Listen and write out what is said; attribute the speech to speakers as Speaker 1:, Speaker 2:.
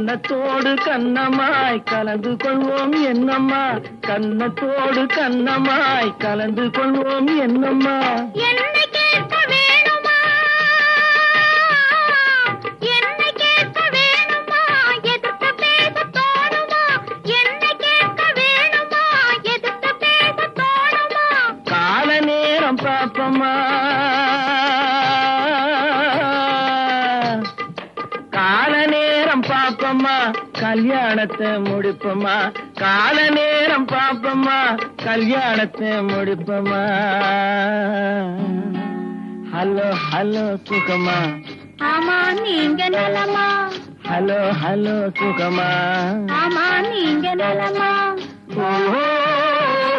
Speaker 1: கன்னத்தோடு கன்னமாய் கலந்து கொள்வோம் என்னம்மா, கன்னத்தோடு கன்னமாய் கலந்து கொள்வோம் என்னம்மா.
Speaker 2: என்னை கேட்க வேணுமா, என்னை கேட்க வேணுமா, எதிர்த்து பேச தோணுமா, என்னை கேட்க வேணுமா, எதிர்த்து பேச தோணுமா.
Speaker 1: கால நேரம் பாப்பம்மா, கால நேரம் பாப்பம்மா, கல்யாணத்தை முடிப்பம்மா. கால நேரம் பாப்பம்மா, கல்யாணத்தை முடிப்பம்மா. ஹலோ ஹலோ சுகமா,
Speaker 2: ஆமா நீங்க நலமா,
Speaker 1: ஹலோ ஹலோ சுகமா,
Speaker 2: ஆமா நீங்க நலமா.
Speaker 1: ஓ